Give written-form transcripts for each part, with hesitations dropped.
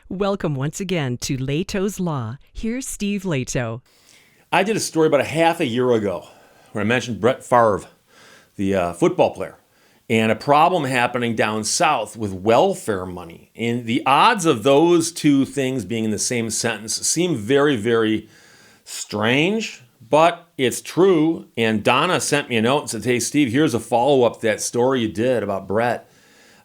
Welcome once again to Lehto's Law. Here's Steve Lehto. I did a story about a half a year ago where I mentioned Brett Favre, the football player, and a problem happening down south with welfare money. And the odds of those two things being in the same sentence seem very, very strange, but it's true. And Donna sent me a note and said, "Hey, Steve, here's a follow-up to that story you did about Brett."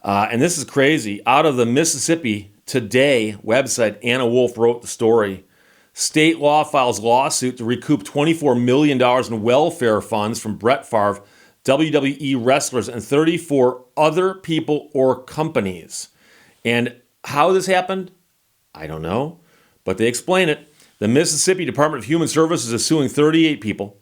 And this is crazy. Out of the Mississippi Today website, Anna Wolf wrote the story. State law files lawsuit to recoup $24 million in welfare funds from Brett Favre, WWE wrestlers, and 34 other people or companies. And how this happened, I don't know, but they explain it. The Mississippi Department of Human Services is suing 38 people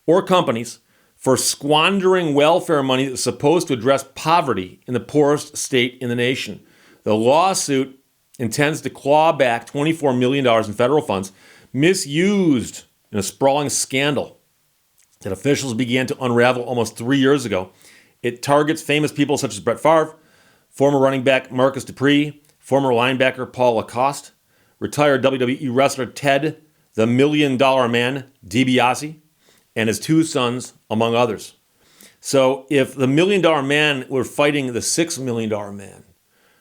or companies for squandering welfare money that was supposed to address poverty in the poorest state in the nation. The lawsuit intends to claw back $24 million in federal funds misused in a sprawling scandal that officials began to unravel almost 3 years ago. It targets famous people such as Brett Favre, former running back Marcus Dupree, former linebacker Paul Lacoste, retired WWE wrestler Ted, the $1 Million Man DiBiase, and his two sons, among others. So if the $1 Million Man were fighting the $6 Million Man,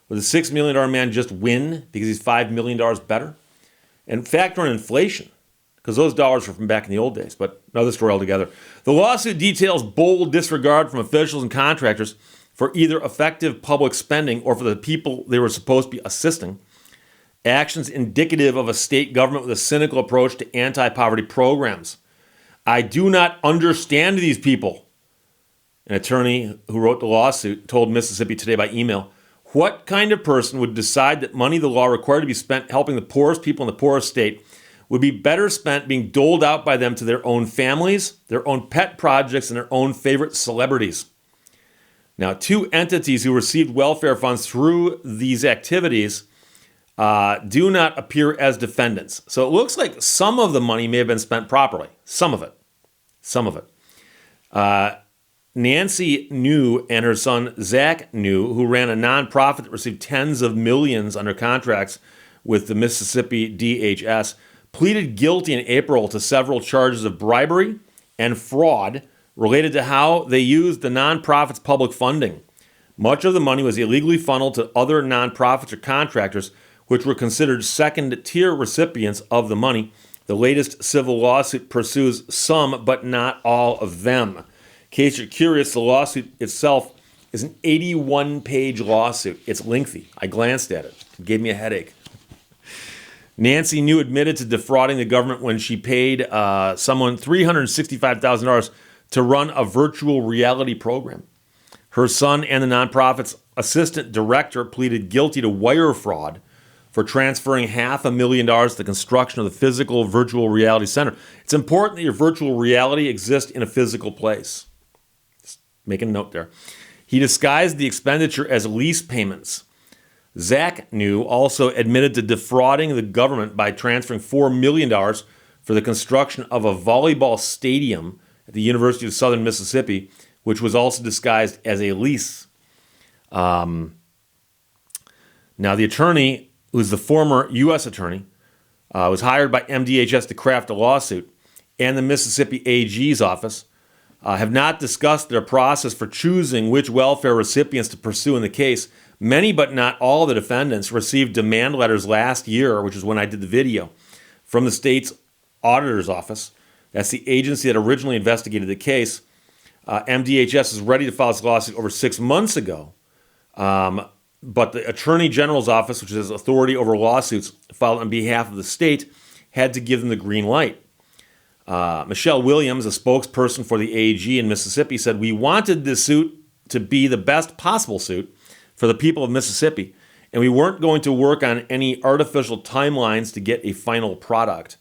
would the $6 Million Man just win because he's $5 million better? And factor in inflation, because those dollars are from back in the old days, but another story altogether. The lawsuit details bold disregard from officials and contractors for either effective public spending or for the people they were supposed to be assisting, actions indicative of a state government with a cynical approach to anti-poverty programs. I do not understand these people, an attorney who wrote the lawsuit told Mississippi Today by email. What kind of person would decide that money the law required to be spent helping the poorest people in the poorest state would be better spent being doled out by them to their own families, their own pet projects, and their own favorite celebrities? Now, two entities who received welfare funds through these activities do not appear as defendants. So it looks like some of the money may have been spent properly. Some of it. Nancy New and her son Zach New, who ran a nonprofit that received tens of millions under contracts with the Mississippi DHS, pleaded guilty in April to several charges of bribery and fraud related to how they used the nonprofit's public funding. Much of the money was illegally funneled to other nonprofits or contractors, which were considered second-tier recipients of the money. The latest civil lawsuit pursues some, but not all of them. In case you're curious, the lawsuit itself is an 81-page lawsuit. It's lengthy. I glanced at it. It gave me a headache. Nancy New admitted to defrauding the government when she paid someone $365,000 to run a virtual reality program. Her son and the nonprofit's assistant director pleaded guilty to wire fraud for transferring $500,000 to the construction of the physical virtual reality center. It's important that your virtual reality exists in a physical place. Just making a note there. He disguised the expenditure as lease payments. Zach New also admitted to defrauding the government by transferring $4 million for the construction of a volleyball stadium at the University of Southern Mississippi, which was also disguised as a lease. Now, the attorney, who's the former U.S. attorney, was hired by MDHS to craft a lawsuit, and the Mississippi AG's office have not discussed their process for choosing which welfare recipients to pursue in the case. Many, but not all, of the defendants received demand letters last year, which is when I did the video, from the state's auditor's office. That's the agency that originally investigated the case. MDHS is ready to file this lawsuit over 6 months ago. But the Attorney General's office, which has authority over lawsuits filed on behalf of the state, had to give them the green light. Michelle Williams, a spokesperson for the AG in Mississippi, said, "We wanted this suit to be the best possible suit for the people of Mississippi, and we weren't going to work on any artificial timelines to get a final product."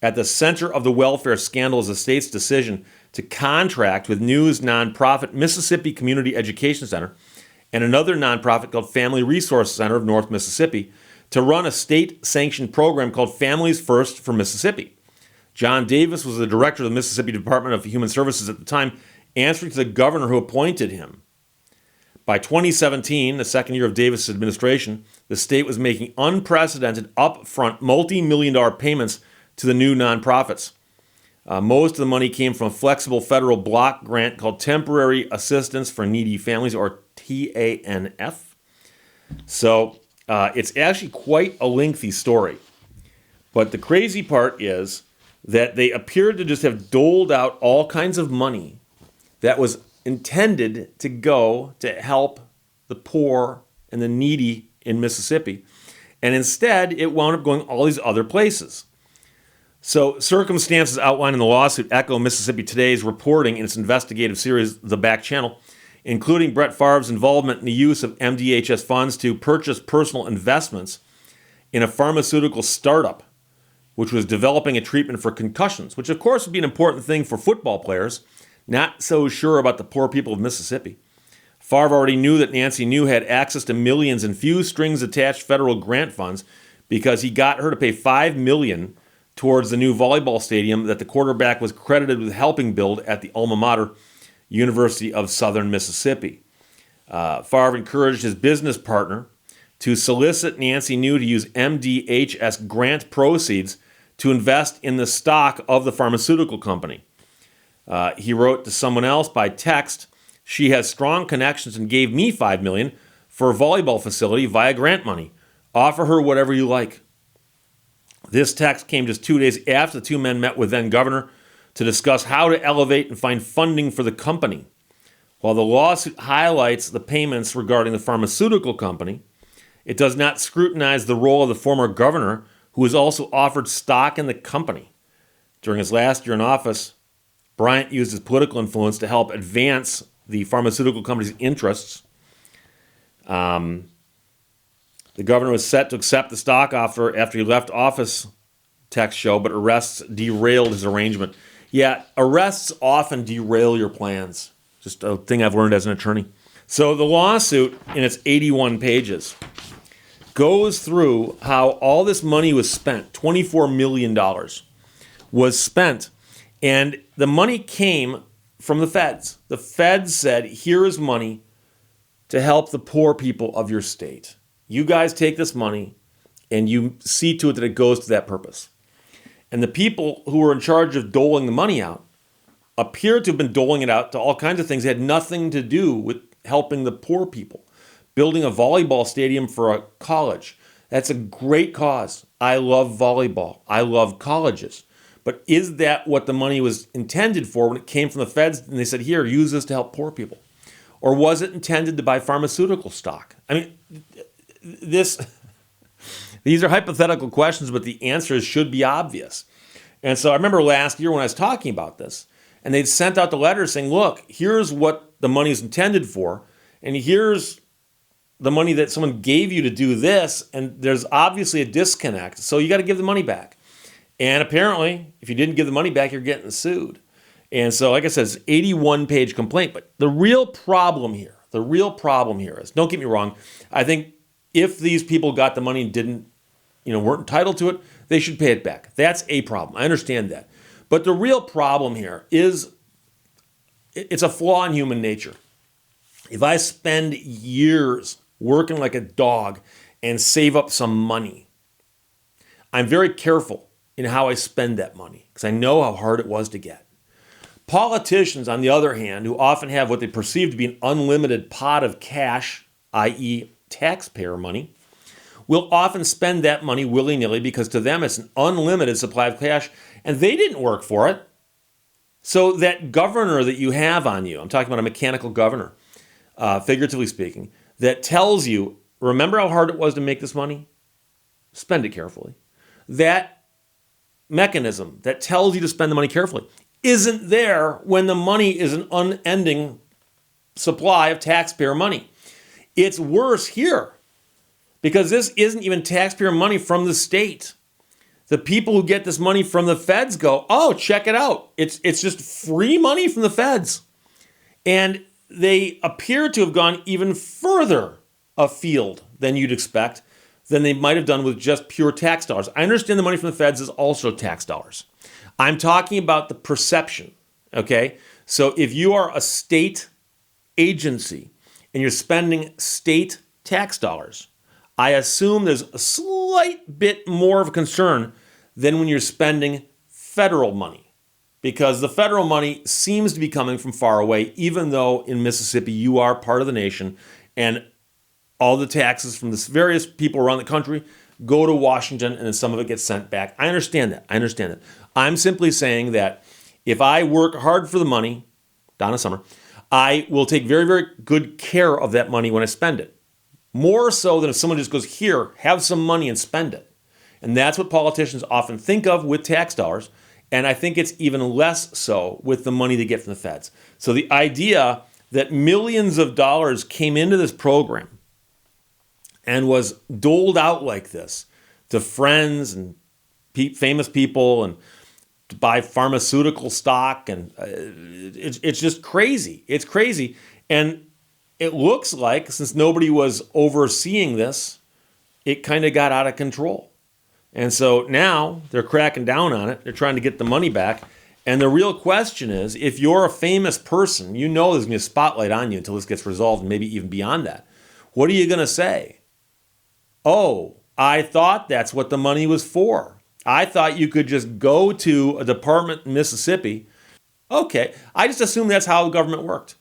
At the center of the welfare scandal is the state's decision to contract with news nonprofit Mississippi Community Education Center and another nonprofit called Family Resource Center of North Mississippi to run a state-sanctioned program called Families First for Mississippi. John Davis was the director of the Mississippi Department of Human Services at the time, answering to the governor who appointed him. By 2017, the second year of Davis' administration, the state was making unprecedented upfront multi-million-dollar payments to the new nonprofits. Most of the money came from a flexible federal block grant called Temporary Assistance for Needy Families, or TANF. So it's actually quite a lengthy story. But the crazy part is that they appeared to just have doled out all kinds of money that was intended to go to help the poor and the needy in Mississippi. And instead, it wound up going all these other places. So circumstances outlined in the lawsuit echo Mississippi Today's reporting in its investigative series, The Back Channel, including Brett Favre's involvement in the use of MDHS funds to purchase personal investments in a pharmaceutical startup, which was developing a treatment for concussions, which of course would be an important thing for football players, not so sure about the poor people of Mississippi. Favre already knew that Nancy New had access to millions in few strings-attached federal grant funds because he got her to pay $5 million towards the new volleyball stadium that the quarterback was credited with helping build at the alma mater, University of Southern Mississippi. Favre encouraged his business partner to solicit Nancy New to use MDHS grant proceeds to invest in the stock of the pharmaceutical company. He wrote to someone else by text, "She has strong connections and gave me $5 million for a volleyball facility via grant money. Offer her whatever you like." This text came just 2 days after the two men met with then-governor to discuss how to elevate and find funding for the company. While the lawsuit highlights the payments regarding the pharmaceutical company, it does not scrutinize the role of the former governor, who was also offered stock in the company. During his last year in office, Bryant used his political influence to help advance the pharmaceutical company's interests. The governor was set to accept the stock offer after he left office, texts show, but arrests derailed his arrangement. Yeah, arrests often derail your plans. Just a thing I've learned as an attorney. So the lawsuit, in its 81 pages, goes through how all this money was spent. $24 million was spent. And the money came from the feds. The feds said, here is money to help the poor people of your state. You guys take this money and you see to it that it goes to that purpose. And the people who were in charge of doling the money out appeared to have been doling it out to all kinds of things that had nothing to do with helping the poor people. Building a volleyball stadium for a college. That's a great cause. I love volleyball. I love colleges. But is that what the money was intended for when it came from the feds and they said, here, use this to help poor people? Or was it intended to buy pharmaceutical stock? I mean, these are hypothetical questions, but the answers should be obvious. And so I remember last year when I was talking about this, and they'd sent out the letter saying, look, here's what the money is intended for, and here's the money that someone gave you to do this, and there's obviously a disconnect, so you got to give the money back. And apparently, if you didn't give the money back, you're getting sued. And so, like I said, it's an 81-page complaint. But the real problem here is, don't get me wrong, I think if these people got the money and weren't entitled to it, they should pay it back. That's a problem. I understand that. But the real problem here is, it's a flaw in human nature. If I spend years working like a dog and save up some money, I'm very careful in how I spend that money because I know how hard it was to get. Politicians, on the other hand, who often have what they perceive to be an unlimited pot of cash, i.e. taxpayer money, will often spend that money willy-nilly because to them it's an unlimited supply of cash and they didn't work for it. So that governor that you have on you, I'm talking about a mechanical governor, figuratively speaking, that tells you, remember how hard it was to make this money? Spend it carefully. That mechanism that tells you to spend the money carefully isn't there when the money is an unending supply of taxpayer money. It's worse here because this isn't even taxpayer money from the state. The people who get this money from the feds go, oh, check it out. It's just free money from the feds. And they appear to have gone even further afield than you'd expect than they might have done with just pure tax dollars. I understand the money from the feds is also tax dollars. I'm talking about the perception, okay? So if you are a state agency and you're spending state tax dollars, I assume there's a slight bit more of a concern than when you're spending federal money, because the federal money seems to be coming from far away, even though in Mississippi you are part of the nation and all the taxes from the various people around the country go to Washington and then some of it gets sent back. I understand that. I'm simply saying that if I work hard for the money, Donna Summer, I will take very, very good care of that money when I spend it. More so than if someone just goes, here, have some money and spend it. And that's what politicians often think of with tax dollars. And I think it's even less so with the money they get from the feds. So the idea that millions of dollars came into this program and was doled out like this to friends and famous people and to buy pharmaceutical stock, and it's just crazy. It's crazy. And it looks like, since nobody was overseeing this, it kind of got out of control. And so now they're cracking down on it. They're trying to get the money back. And the real question is, if you're a famous person, you know there's going to be a spotlight on you until this gets resolved, and maybe even beyond that. What are you going to say? Oh, I thought that's what the money was for. I thought you could just go to a department in Mississippi. Okay, I just assumed that's how government worked.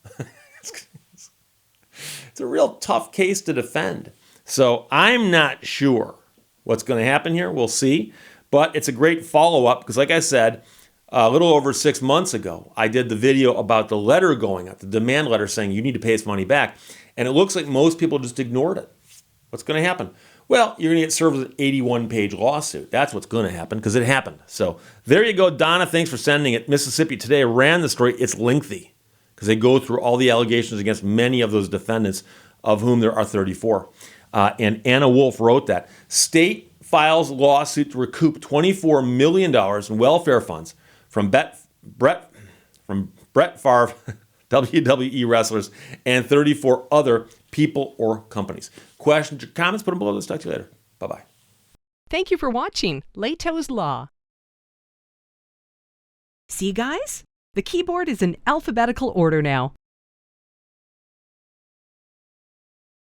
It's a real tough case to defend. So I'm not sure what's going to happen here. We'll see. But it's a great follow-up because, like I said, a little over 6 months ago, I did the video about the letter going out, the demand letter saying you need to pay this money back. And it looks like most people just ignored it. What's going to happen? Well, you're going to get served with an 81-page lawsuit. That's what's going to happen because it happened. So there you go, Donna. Thanks for sending it. Mississippi Today ran the story. It's lengthy because they go through all the allegations against many of those defendants, of whom there are 34. And Anna Wolf wrote that. State files lawsuit to recoup $24 million in welfare funds from Brett Favre, WWE wrestlers, and 34 other people or companies. Questions or comments, put them below. Let's talk to you later. Bye-bye. Thank you for watching Lehto's Law. See, guys? The keyboard is in alphabetical order now.